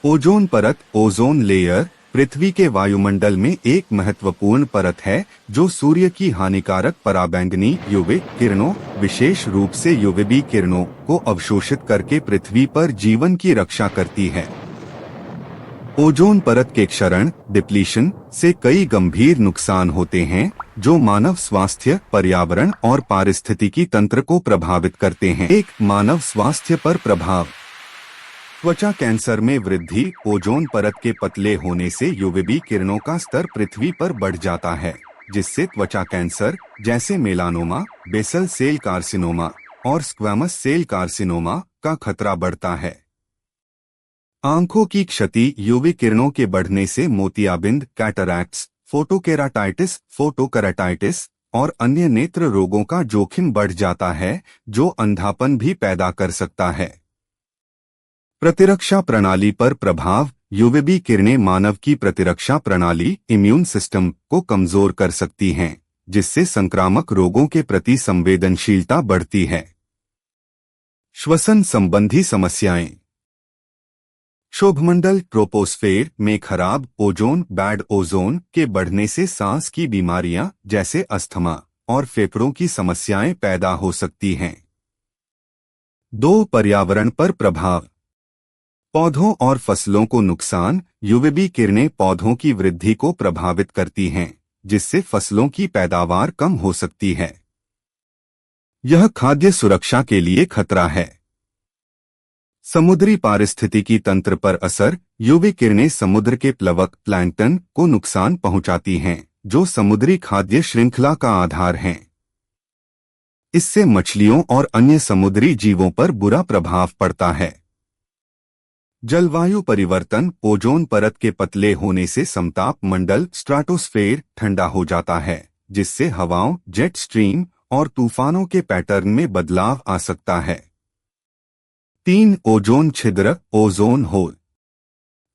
Ozone परत ozone layer पृथ्वी के वायुमंडल में एक महत्वपूर्ण परत है जो सूर्य की हानिकारक पराबैंगनी यूवी किरणों, विशेष रूप से यूवीबी किरणों को अवशोषित करके पृथ्वी पर जीवन की रक्षा करती है। ओजोन परत के क्षरण डिप्लीशन से कई गंभीर नुकसान होते हैं जो मानव स्वास्थ्य, पर्यावरण और पारिस्थितिकी तंत्र को प्रभावित करते हैं। एक मानव स्वास्थ्य पर प्रभाव। त्वचा कैंसर में वृद्धि। ओजोन परत के पतले होने से यूवीबी किरणों का स्तर पृथ्वी पर बढ़ जाता है, जिससे त्वचा कैंसर जैसे मेलानोमा, बेसल सेल कार्सिनोमा और स्क्वैमस सेल कार्सिनोमा का खतरा बढ़ता है। आंखों की क्षति। यूवी किरणों के बढ़ने से मोतियाबिंद, कैटरैक्ट्स, फोटोकेराटाइटिस और अन्य नेत्र रोगों का जोखिम बढ़ जाता है, जो अंधापन भी पैदा कर सकता है। प्रतिरक्षा प्रणाली पर प्रभाव। यूवीबी किरणें मानव की प्रतिरक्षा प्रणाली इम्यून सिस्टम को कमजोर कर सकती हैं, जिससे संक्रामक रोगों के प्रति संवेदनशीलता बढ़ती है। श्वसन संबंधी समस्याएं। क्षोभमंडल ट्रोपोस्फेयर में खराब ओजोन बैड ओजोन के बढ़ने से सांस की बीमारियां जैसे अस्थमा और फेफड़ों की समस्याएं पैदा हो सकती हैं। 2. पर्यावरण पर प्रभाव। पौधों और फसलों को नुकसान। यूवीबी किरणें पौधों की वृद्धि को प्रभावित करती हैं, जिससे फसलों की पैदावार कम हो सकती है। यह खाद्य सुरक्षा के लिए खतरा है। समुद्री पारिस्थितिकी तंत्र पर असर। यूवी किरणें समुद्र के प्लवक प्लैंकटन को नुकसान पहुंचाती हैं, जो समुद्री खाद्य श्रृंखला का आधार हैं। इससे मछलियों और अन्य समुद्री जीवों पर बुरा प्रभाव पड़ता है। जलवायु परिवर्तन। ओजोन परत के पतले होने से समताप मंडल स्ट्राटोस्फेयर ठंडा हो जाता है, जिससे हवाओं, जेट स्ट्रीम और तूफानों के पैटर्न में बदलाव आ सकता है। 3. ओजोन छिद्र ओजोन होल।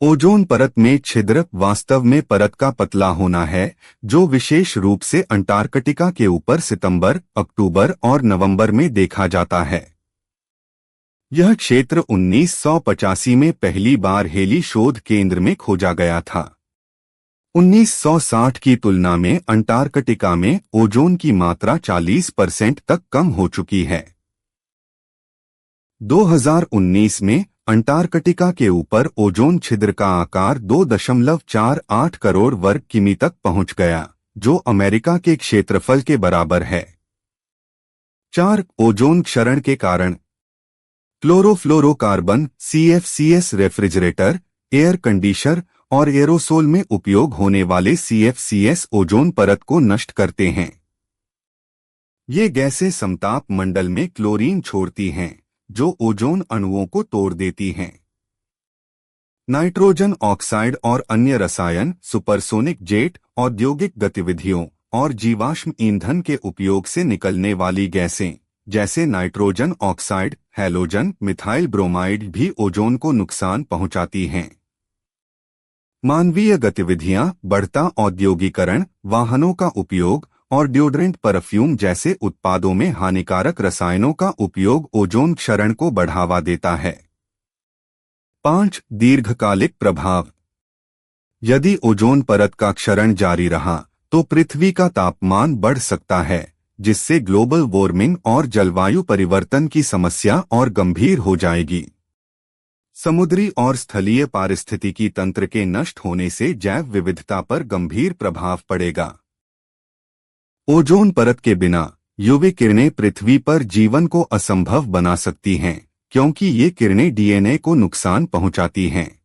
ओजोन परत में छिद्र वास्तव में परत का पतला होना है, जो विशेष रूप से अंटार्कटिका के ऊपर सितंबर, अक्टूबर और नवंबर में देखा जाता है। यह क्षेत्र 1985 में पहली बार हेली शोध केंद्र में खोजा गया था। 1960 की तुलना में अंटार्कटिका में ओजोन की मात्रा 40% तक कम हो चुकी है। 2019 में अंटार्कटिका के ऊपर ओजोन छिद्र का आकार 2.48 करोड़ वर्ग किमी तक पहुंच गया, जो अमेरिका के क्षेत्रफल के बराबर है। 4. ओजोन क्षरण के कारण। Chlorofluorocarbon CFCs refrigerator, air conditioner और एरोसोल में उपयोग होने वाले CFCs ओजोन परत को नष्ट करते हैं। ये गैसें समताप मंडल में क्लोरीन छोड़ती हैं, जो ओजोन अणुओं को तोड़ देती हैं। नाइट्रोजन ऑक्साइड और अन्य रसायन सुपरसोनिक जेट, औद्योगिक गतिविधियों और जीवाश्म ईंधन के उपयोग से निकलने वाली गैसें जैसे nitrogen oxide, halogen, methyl bromide भी ओजोन को नुकसान पहुंचाती हैं। मानवीय गतिविधियां। बढ़ता औद्योगीकरण, वाहनों का उपयोग और डिओड्रेंट, परफ्यूम जैसे उत्पादों में हानिकारक रसायनों का उपयोग ओजोन क्षरण को बढ़ावा देता है। 5. दीर्घकालिक प्रभाव। यदि ओजोन परत का क्षरण जारी रहा तो पृथ्वी का तापमान बढ़ सकता है, जिससे ग्लोबल वार्मिंग और जलवायु परिवर्तन की समस्या और गंभीर हो जाएगी। समुद्री और स्थलीय पारिस्थितिकी तंत्र के नष्ट होने से जैव विविधता पर गंभीर प्रभाव पड़ेगा। ओजोन परत के बिना यूवी किरणें पृथ्वी पर जीवन को असंभव बना सकती हैं, क्योंकि ये किरणें DNA को नुकसान पहुंचाती हैं।